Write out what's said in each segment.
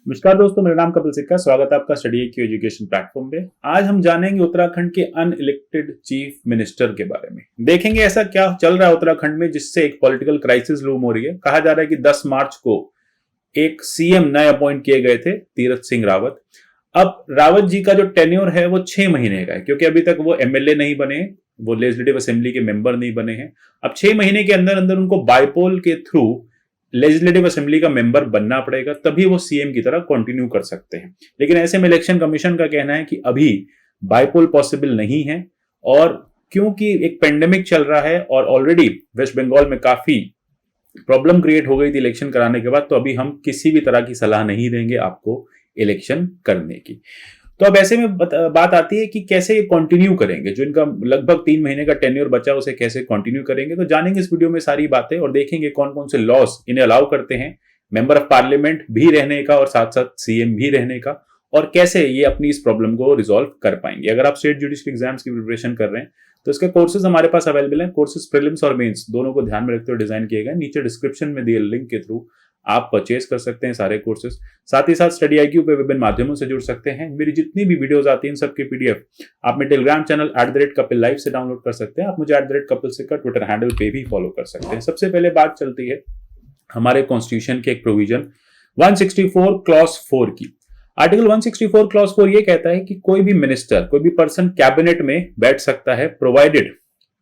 नमस्कार दोस्तों, मेरा नाम कपिल सिक्का। स्वागत है आपका स्टडी IQ एजुकेशन प्लेटफॉर्म पे। आज हम जानेंगे उत्तराखंड के अनइलेक्टेड चीफ मिनिस्टर के बारे में। देखेंगे ऐसा क्या चल रहा है उत्तराखंड में जिससे एक पॉलिटिकल क्राइसिस लूम हो रही है। कहा जा रहा है कि 10 मार्च को एक सीएम नए अपॉइंट किए गए थे, तीरथ सिंह रावत। अब रावत जी का जो टेन्योर है वो 6 महीने का है, क्योंकि अभी तक वो MLA नहीं बने, वो लेजिस्लेटिव असेंबली के मेंबर नहीं बने हैं। अब 6 महीने के अंदर अंदर उनको बाइपोल के थ्रू लेजिस्लेटिव असेंबली का मेंबर बनना पड़ेगा, तभी वो सीएम की तरह कंटिन्यू कर सकते हैं। लेकिन ऐसे में इलेक्शन कमीशन का कहना है कि अभी बाइपोल पॉसिबल नहीं है, और क्योंकि एक पेंडेमिक चल रहा है और ऑलरेडी वेस्ट बंगाल में काफी प्रॉब्लम क्रिएट हो गई थी इलेक्शन कराने के बाद, तो अभी हम किसी भी तरह की सलाह नहीं देंगे आपको इलेक्शन करने की। तो अब ऐसे में बात आती है कि कैसे ये कंटिन्यू करेंगे, जो इनका लगभग 3 महीने का टेन्योर बचा उसे कैसे कंटिन्यू करेंगे। तो जानेंगे इस वीडियो में सारी बातें और देखेंगे कौन कौन से लॉस इन्हें अलाउ करते हैं मेंबर ऑफ पार्लियामेंट भी रहने का और साथ साथ सीएम भी रहने का, और कैसे ये अपनी इस प्रॉब्लम को रिजॉल्व कर पाएंगे। अगर आप स्टेट जुडिशरी एग्जाम्स की प्रिपरेशन कर रहे हैं तो इसके कोर्सेज हमारे पास अवेलेबल हैं। कोर्सेज प्रीलिम्स और मेंस दोनों को ध्यान में रखते हुए डिजाइन किए गए। नीचे डिस्क्रिप्शन में दिए लिंक के थ्रू आप परचेज कर सकते हैं सारे कोर्सेज। साथ ही साथ स्टडी IQ पे विभिन्न माध्यमों से जुड़ सकते हैं। मेरी जितनी भी वीडियोस आती हैं सबके PDF आप मेरे टेलीग्राम चैनल @कपिल लाइव से डाउनलोड कर सकते हैं। आप मुझे @कपिल सिक्का ट्विटर हैंडल पे भी फॉलो कर सकते हैं। सबसे पहले बात चलती है हमारे कॉन्स्टिट्यूशन के एक प्रोविजन 164 क्लॉज 4 की। आर्टिकल 164 क्लॉज 4 ये कहता है कि कोई भी मिनिस्टर, कोई भी पर्सन कैबिनेट में बैठ सकता है, प्रोवाइडेड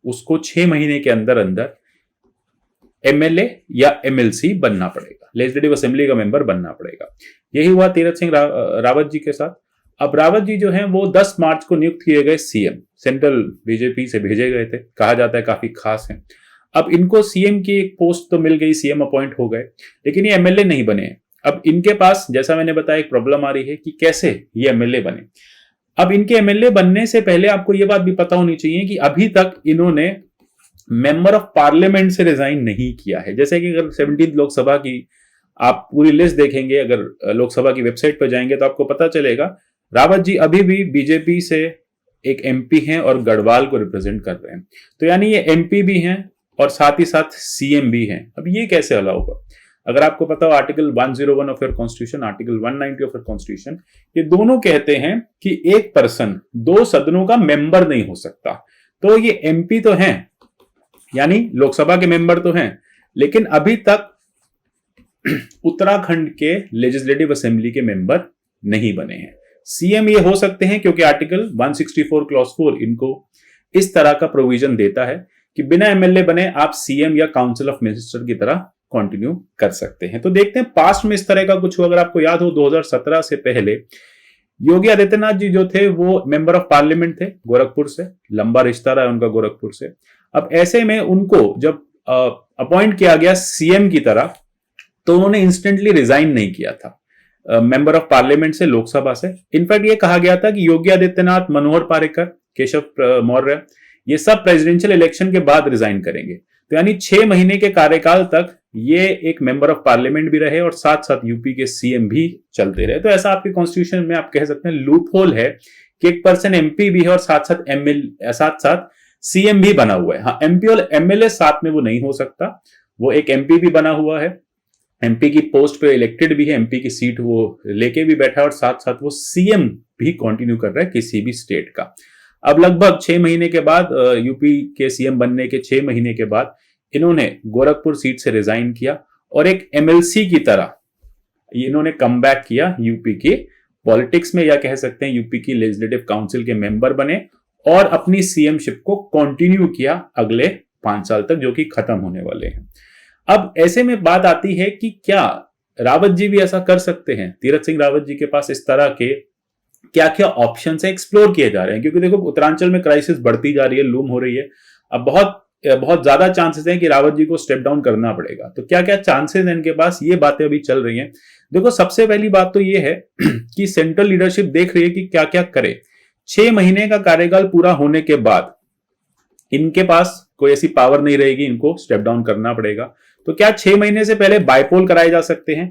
उसको 6 महीने के अंदर अंदर MLA या MLC बनना पड़ेगा, लेजिस्लेटिव असेंबली का मेंबर बनना पड़ेगा। यही हुआ तीरथ सिंह रावत जी के साथ। अब रावत जी जो हैं वो 10 मार्च को नियुक्त किए गए सीएम, सेंट्रल बीजेपी से भेजे गए थे, कहा जाता है काफी खास हैं। अब इनको सीएम की एक पोस्ट तो मिल गई, सीएम अपॉइंट हो गए, लेकिन ये MLA नहीं बने हैं। अब इनके पास, जैसा मैंने बताया, एक प्रॉब्लम आ रही है कि कैसे ये MLA बने। अब इनके MLA बनने से पहले आपको ये बात भी पता होनी चाहिए कि अभी तक इन्होंने मेंबर ऑफ पार्लियामेंट से रिजाइन नहीं किया है। जैसे कि अगर 17th लोकसभा की आप पूरी लिस्ट देखेंगे, अगर लोकसभा की वेबसाइट पर जाएंगे तो आपको पता चलेगा रावत जी अभी भी बीजेपी से एक MP हैं और गढ़वाल को रिप्रेजेंट कर रहे हैं। तो यानी ये MP भी हैं और साथ ही साथ CM भी हैं। अब ये कैसे अलाउ होगा? अगर आपको पता हो article 101 of your constitution, article 190 of your constitution, ये दोनों कहते हैं कि एक पर्सन 2 सदनों का मेंबर नहीं हो सकता। तो ये MP तो हैं, यानी लोकसभा के मेंबर तो हैं, लेकिन अभी तक उत्तराखंड के लेजिस्लेटिव असेंबली के मेंबर नहीं बने हैं। सीएम ये हो सकते हैं क्योंकि आर्टिकल 164 क्लॉज 4 इनको इस तरह का प्रोविजन देता है कि बिना MLA बने आप सीएम या काउंसिल ऑफ मिनिस्टर की तरह कंटिन्यू कर सकते हैं। तो देखते हैं पास्ट में इस तरह का कुछ हुआ। अगर आपको याद हो 2017 से पहले योगी आदित्यनाथ जी जो थे वो मेंबर ऑफ पार्लियामेंट थे गोरखपुर से, लंबा रिश्ता रहा उनका गोरखपुर से। अब ऐसे में उनको जब अपॉइंट किया गया सीएम की तरह, तो उन्होंने इंस्टेंटली रिजाइन नहीं किया था मेंबर ऑफ पार्लियामेंट से, लोकसभा से। इनफैक्ट ये कहा गया था कि योगी आदित्यनाथ, मनोहर पारिकर, केशव मौर्य, ये सब प्रेसिडेंशियल इलेक्शन के बाद रिजाइन करेंगे। तो यानी 6 महीने के कार्यकाल तक ये एक मेंबर ऑफ पार्लियामेंट भी रहे और साथ साथ यूपी के सीएम भी चलते रहे। तो ऐसा आपके कॉन्स्टिट्यूशन में आप कह सकते हैं लूप होल है कि एक पर्सन MP भी है और साथ साथ सीएम भी बना हुआ है। हाँ, MP और MLA साथ में वो नहीं हो सकता। वो एक MP भी बना हुआ है, MP की पोस्ट पे इलेक्टेड भी है, MP की सीट वो लेके भी बैठा है और साथ साथ वो सीएम भी कंटिन्यू कर रहा है किसी भी स्टेट का। अब लगभग 6 महीने के बाद, यूपी के सीएम बनने के 6 महीने के बाद, इन्होंने गोरखपुर सीट से रिजाइन किया और एक MLC की तरह इन्होंने कम बैक किया यूपी के पॉलिटिक्स में, या कह सकते हैं यूपी की लेजिस्लेटिव काउंसिल के मेंबर बने और अपनी सीएमशिप को कंटिन्यू किया अगले 5 साल तक, जो कि खत्म होने वाले हैं। अब ऐसे में बात आती है कि क्या रावत जी भी ऐसा कर सकते हैं? तीरथ सिंह रावत जी के पास इस तरह के क्या क्या ऑप्शन है एक्सप्लोर किए जा रहे हैं, क्योंकि देखो उत्तरांचल में क्राइसिस बढ़ती जा रही है, लूम हो रही है। अब बहुत ज्यादा चांसेस हैं कि रावत जी को स्टेप डाउन करना पड़ेगा। तो क्या क्या चांसेस हैं इनके पास, ये बातें अभी चल रही हैं। देखो, सबसे पहली बात तो ये है कि सेंट्रल लीडरशिप देख रही है कि क्या क्या करे। 6 महीने का कार्यकाल पूरा होने के बाद इनके पास कोई ऐसी पावर नहीं रहेगी, इनको स्टेप डाउन करना पड़ेगा। तो क्या 6 महीने से पहले बाइपोल कराए जा सकते हैं?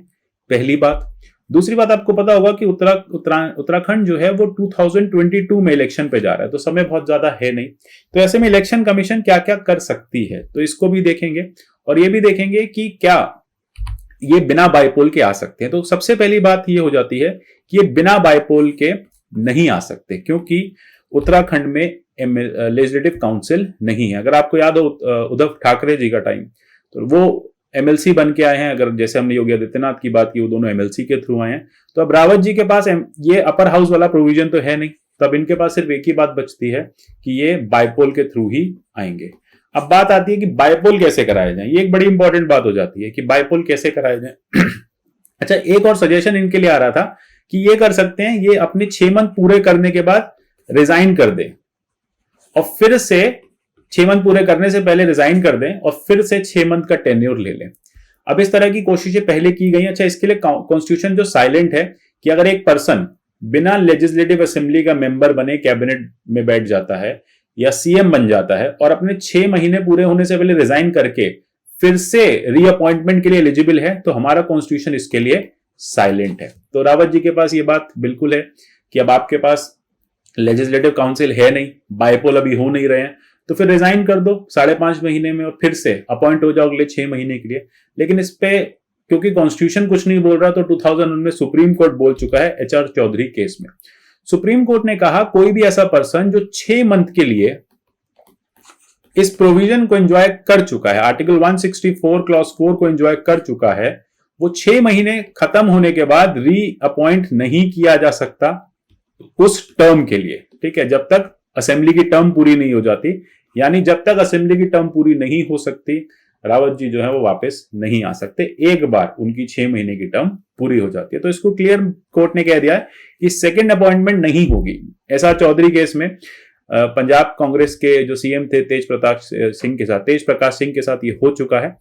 पहली बात। दूसरी बात, आपको पता होगा कि उत्तराखंड जो है वो 2022 में इलेक्शन पे जा रहा है, तो समय बहुत ज्यादा है नहीं। तो ऐसे में इलेक्शन कमीशन क्या क्या कर सकती है, तो इसको भी देखेंगे और ये भी देखेंगे कि क्या ये बिना बाइपोल के आ सकते हैं। तो सबसे पहली बात ये हो जाती है कि ये बिना बाइपोल के नहीं आ सकते, क्योंकि उत्तराखंड में लेजिस्लेटिव काउंसिल नहीं है। अगर आपको याद हो उद्धव ठाकरे जी का टाइम, तो वो एमएलसी बन के आए हैं। अगर जैसे हमने योगी आदित्यनाथ की बात की, वो दोनों एमएलसी के थ्रू आए हैं। तो अब रावत जी के पास ये अपर हाउस वाला प्रोविजन तो है नहीं, तब इनके पास सिर्फ एक ही बात बचती है कि ये बाइपोल के थ्रू ही आएंगे। अब बात आती है कि बाइपोल कैसे कराया जाए। ये एक बड़ी इंपॉर्टेंट बात हो जाती है कि बाइपोल कैसे कराया जाए। अच्छा, एक और सजेशन इनके लिए आ रहा था कि ये कर सकते हैं, ये अपने 6 मंथ पूरे करने के बाद रिजाइन कर दें और फिर से 6 मंथ पूरे करने से पहले रिजाइन कर दें और फिर से 6 मंथ का टेन्योर ले लें। अब इस तरह की कोशिशें पहले की गई। अच्छा, इसके लिए कॉन्स्टिट्यूशन जो साइलेंट है कि अगर एक पर्सन बिना लेजिस्लेटिव असेंबली का मेंबर बने कैबिनेट में बैठ जाता है या सीएम बन जाता है और अपने 6 महीने पूरे होने से पहले रिजाइन करके फिर से रीअपॉइंटमेंट के लिए एलिजिबल है, तो हमारा कॉन्स्टिट्यूशन इसके लिए साइलेंट है। तो रावत जी के पास ये बात बिल्कुल है कि अब आपके पास लेजिस्लेटिव काउंसिल है नहीं, बाइपोल अभी हो नहीं रहे हैं, तो फिर रिजाइन कर दो 5.5 महीने में और फिर से अपॉइंट हो जाओ अगले 6 महीने के लिए। लेकिन इस पे क्योंकि कॉन्स्टिट्यूशन कुछ नहीं बोल रहा, तो 2001 में सुप्रीम कोर्ट बोल चुका है एचआर चौधरी केस में। सुप्रीम कोर्ट ने कहा कोई भी ऐसा पर्सन जो 6 मंथ के लिए इस प्रोविजन को एंजॉय कर चुका है, आर्टिकल 164 क्लॉज 4 को एंजॉय कर चुका है, वो 6 महीने खत्म होने के बाद री अपॉइंट नहीं किया जा सकता उस टर्म के लिए। ठीक है, जब तक असेंबली की टर्म पूरी नहीं हो जाती, यानी जब तक असेंबली की टर्म पूरी नहीं हो सकती, रावत जी जो है वो वापस नहीं आ सकते, एक बार उनकी 6 महीने की टर्म पूरी हो जाती है। तो इसको क्लियर कोर्ट ने कह दिया है कि सेकंड अपॉइंटमेंट नहीं होगी। एसआर चौधरी केस में पंजाब कांग्रेस के जो सीएम थे तेज प्रकाश सिंह के साथ ये हो चुका है।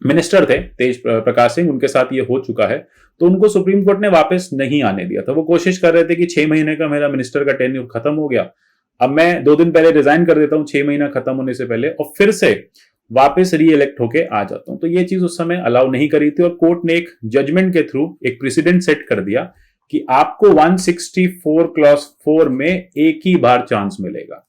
मिनिस्टर थे तेज प्रकाश सिंह, उनके साथ ये हो चुका है, तो उनको सुप्रीम कोर्ट ने वापस नहीं आने दिया था। वो कोशिश कर रहे थे कि 6 महीने का मेरा मिनिस्टर का टेन्योर खत्म हो गया, अब मैं 2 दिन पहले रिजाइन कर देता हूं 6 महीना खत्म होने से पहले और फिर से वापस री इलेक्ट होके आ जाता हूं। तो ये चीज उस समय अलाउ नहीं करी थी और कोर्ट ने एक जजमेंट के थ्रू एक प्रेसिडेंट सेट कर दिया कि आपको 164 क्लॉज 4 में एक ही बार चांस मिलेगा।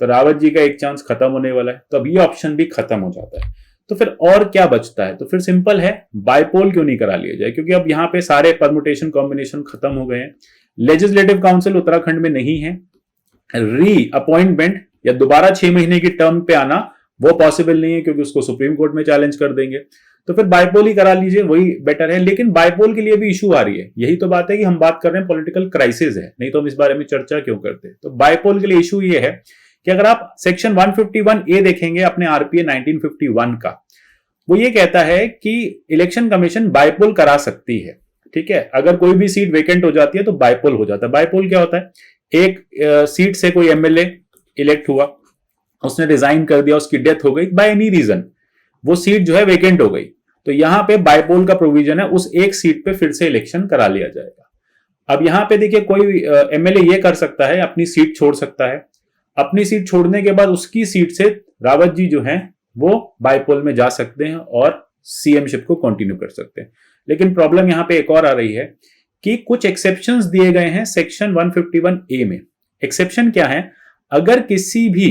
तो रावत जी का एक चांस खत्म होने वाला है, तो अब ये ऑप्शन भी खत्म हो जाता है। तो फिर और क्या बचता है? तो फिर सिंपल है, बाइपोल क्यों नहीं करा लिया जाए, क्योंकि अब यहां पे सारे परमुटेशन कॉम्बिनेशन खत्म हो गए हैं। लेजिस्लेटिव काउंसिल उत्तराखंड में नहीं है, री अपॉइंटमेंट या दोबारा 6 महीने की टर्म पे आना वो पॉसिबल नहीं है, क्योंकि उसको सुप्रीम कोर्ट में चैलेंज कर देंगे। तो फिर बाइपोल ही करा लीजिए, वही बेटर है। लेकिन बाइपोल के लिए भी इशू आ रही है, यही तो बात है कि हम बात कर रहे हैं पॉलिटिकल क्राइसिस है, नहीं तो हम इस बारे में चर्चा क्यों करते। तो बाइपोल के लिए इशू ये है कि अगर आप सेक्शन 151A देखेंगे अपने आरपीए 1951 का, वो ये कहता है कि इलेक्शन कमीशन बाइपोल करा सकती है। ठीक है, अगर कोई भी सीट वेकेंट हो जाती है तो बाइपोल हो जाता है। बाइपोल क्या होता है? एक सीट से कोई एमएलए इलेक्ट हुआ, उसने रिजाइन कर दिया, उसकी डेथ हो गई बाय एनी रीजन, वो सीट जो है वेकेंट हो गई, तो यहां पे बाइपोल का प्रोविजन है, उस एक सीट पे फिर से इलेक्शन करा लिया जाएगा। अब यहां पे देखिए, कोई एमएलए ये कर सकता है, अपनी सीट छोड़ सकता है, अपनी सीट छोड़ने के बाद उसकी सीट से रावत जी जो हैं वो बाइपोल में जा सकते हैं और सीएमशिप को कंटिन्यू कर सकते हैं। लेकिन प्रॉब्लम यहां पे एक और आ रही है कि कुछ एक्सेप्शंस दिए गए हैं सेक्शन 151A में। एक्सेप्शन क्या है? अगर किसी भी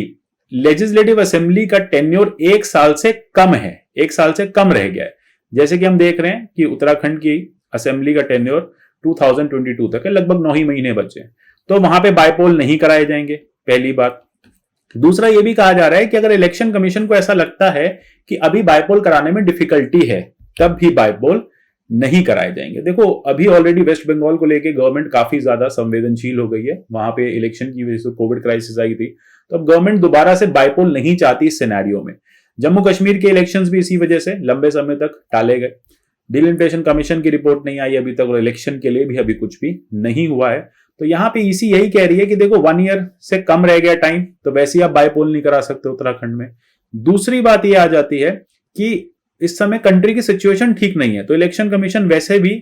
लेजिस्लेटिव असेंबली का टेन्योर 1 साल से कम है, 1 साल से कम रह गया है, जैसे कि हम देख रहे हैं कि उत्तराखंड की असेंबली का टेन्योर 2022 तक है, लगभग 9 ही महीने बचे, तो वहां पे बाइपोल नहीं कराए जाएंगे, पहली बात। दूसरा ये भी कहा जा रहा है कि अगर इलेक्शन कमीशन को ऐसा लगता है कि अभी बाइपोल कराने में डिफिकल्टी है, तब भी बाइपोल नहीं कराए जाएंगे। देखो, अभी ऑलरेडी वेस्ट बंगाल को लेके गवर्नमेंट काफी ज्यादा संवेदनशील हो गई है, वहां पे इलेक्शन की वजह से कोविड क्राइसिस आई थी, तो अब गवर्नमेंट दोबारा से बाइपोल नहीं चाहती इस सिनेरियो में। जम्मू कश्मीर के इलेक्शंस भी इसी वजह से लंबे समय तक टाले गए। डिलिमिटेशन कमीशन की रिपोर्ट नहीं आई अभी तक और इलेक्शन के लिए भी अभी कुछ भी नहीं हुआ है। तो यहां पे ईसी यही कह रही है कि देखो 1 ईयर से कम रह गया टाइम, तो वैसे ही आप बाइपोल नहीं करा सकते उत्तराखंड में। दूसरी बात यह आ जाती है कि इस समय कंट्री की सिचुएशन ठीक नहीं है, तो इलेक्शन कमीशन वैसे भी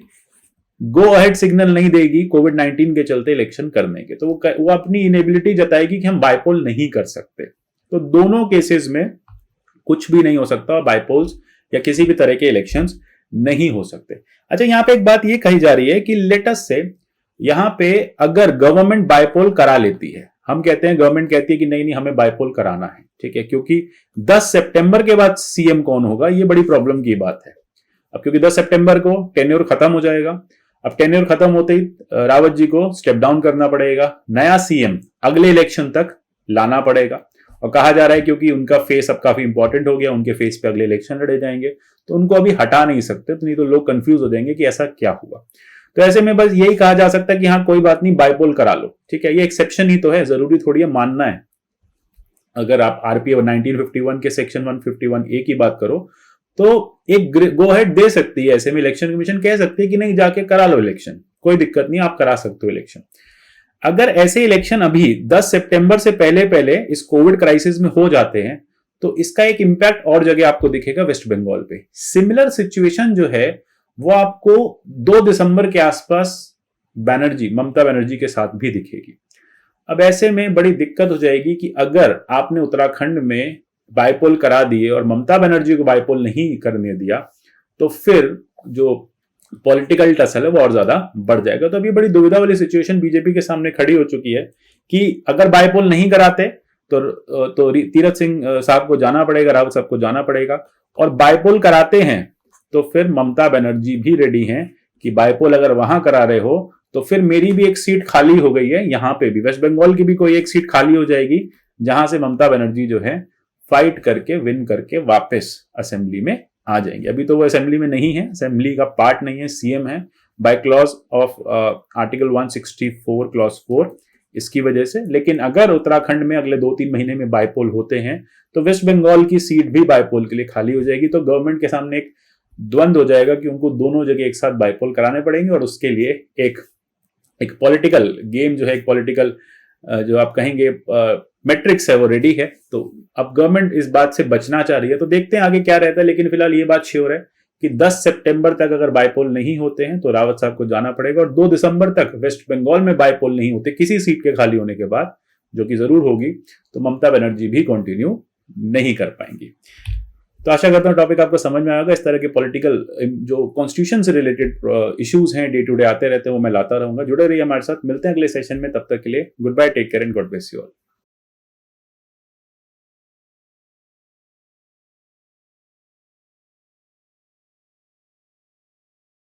गो अहेड सिग्नल नहीं देगी कोविड 19 के चलते इलेक्शन करने के, तो वो अपनी इनेबिलिटी जताएगी कि हम बाइपोल नहीं कर सकते। तो दोनों केसेस में कुछ भी नहीं हो सकता, बाइपोल्स या किसी भी तरह के इलेक्शंस नहीं हो सकते। अच्छा, यहां पे एक बात ये कही जा रही है कि लेटेस्ट से यहां पे अगर गवर्नमेंट बाइपोल करा लेती है, हम कहते हैं गवर्नमेंट कहती है कि नहीं नहीं हमें बाइपोल कराना है, ठीक है, क्योंकि 10 सितंबर के बाद सीएम कौन होगा ये बड़ी प्रॉब्लम की बात है। अब क्योंकि 10 सितंबर को टेन्योर खत्म हो जाएगा, अब टेन्योर खत्म होते ही रावत जी को स्टेप डाउन करना पड़ेगा, नया सीएम अगले इलेक्शन तक लाना पड़ेगा। और कहा जा रहा है क्योंकि उनका फेस अब काफी इंपॉर्टेंट हो गया, उनके फेस पे अगले इलेक्शन लड़े जाएंगे, तो उनको अभी हटा नहीं सकते, तो नहीं तो लोग कंफ्यूज हो जाएंगे कि ऐसा क्या हुआ। तो ऐसे में बस यही कहा जा सकता है कि हाँ कोई बात नहीं, बाइपोल करा लो, ठीक है, ये एक्सेप्शन ही तो है, जरूरी थोड़ी है मानना है। अगर आप आरपीए 1951 के सेक्शन 151A की बात करो तो एक गो हेड दे सकती है, ऐसे में इलेक्शन कमीशन कह सकती है कि नहीं जाके करा लो इलेक्शन, कोई दिक्कत नहीं, आप करा सकते हो इलेक्शन। अगर ऐसे इलेक्शन अभी 10 सितंबर से पहले पहले इस कोविड क्राइसिस में हो जाते हैं तो इसका एक इंपैक्ट और जगह आपको दिखेगा, वेस्ट बंगाल पे। सिमिलर सिचुएशन जो है वो आपको 2 दिसंबर के आसपास ममता बनर्जी के साथ भी दिखेगी। अब ऐसे में बड़ी दिक्कत हो जाएगी कि अगर आपने उत्तराखंड में बाइपोल करा दिए और ममता बनर्जी को बाइपोल नहीं करने दिया तो फिर जो पॉलिटिकल टसल है वो और ज्यादा बढ़ जाएगा। तो अभी बड़ी दुविधा वाली सिचुएशन बीजेपी के सामने खड़ी हो चुकी है कि अगर बाइपोल नहीं कराते तो तीरथ सिंह साहब को जाना पड़ेगा, रावत साहब को जाना पड़ेगा, और बाइपोल कराते हैं तो फिर ममता बनर्जी भी रेडी हैं कि बाइपोल अगर वहां करा रहे हो तो फिर मेरी भी एक सीट खाली हो गई है, यहां पे भी वेस्ट बंगाल की भी कोई एक सीट खाली हो जाएगी जहां से ममता बनर्जी जो है फाइट करके विन करके वापस असेंबली में आ जाएंगे। अभी तो वो असेंबली में नहीं है, असेंबली का पार्ट नहीं है, सीएम है by clause of article 164 clause 4 इसकी वजह से। लेकिन अगर उत्तराखंड में अगले 2-3 महीने में बाइपोल होते हैं तो वेस्ट बंगाल की सीट भी बाइपोल के लिए खाली हो जाएगी। तो गवर्नमेंट के सामने एक द्वंद हो जाएगा कि उनको दोनों जगह एक साथ बाइपोल कराने पड़ेंगे, और उसके लिए एक पॉलिटिकल गेम जो है, एक पॉलिटिकल जो आप कहेंगे मैट्रिक्स है वो रेडी है। तो अब गवर्नमेंट इस बात से बचना चाह रही है, तो देखते हैं आगे क्या रहता है। लेकिन फिलहाल ये बात श्योर है कि 10 सितंबर तक अगर बाइपोल नहीं होते हैं तो रावत साहब को जाना पड़ेगा, और 2 दिसंबर तक वेस्ट बंगाल में बाइपोल नहीं होते किसी सीट के खाली होने के बाद, जो कि जरूर होगी, तो ममता बनर्जी भी कंटिन्यू नहीं कर पाएंगी। तो आशा करता हूं टॉपिक आपको समझ में आएगा। इस तरह के पॉलिटिकल जो कॉन्स्टिट्यूशन से रिलेटेड इश्यूज हैं डे टू डे आते रहते हैं, वो मैं लाता रहूंगा। जुड़े रहिए हमारे साथ, मिलते हैं अगले सेशन में, तब तक के लिए goodbye, take care and God bless you all.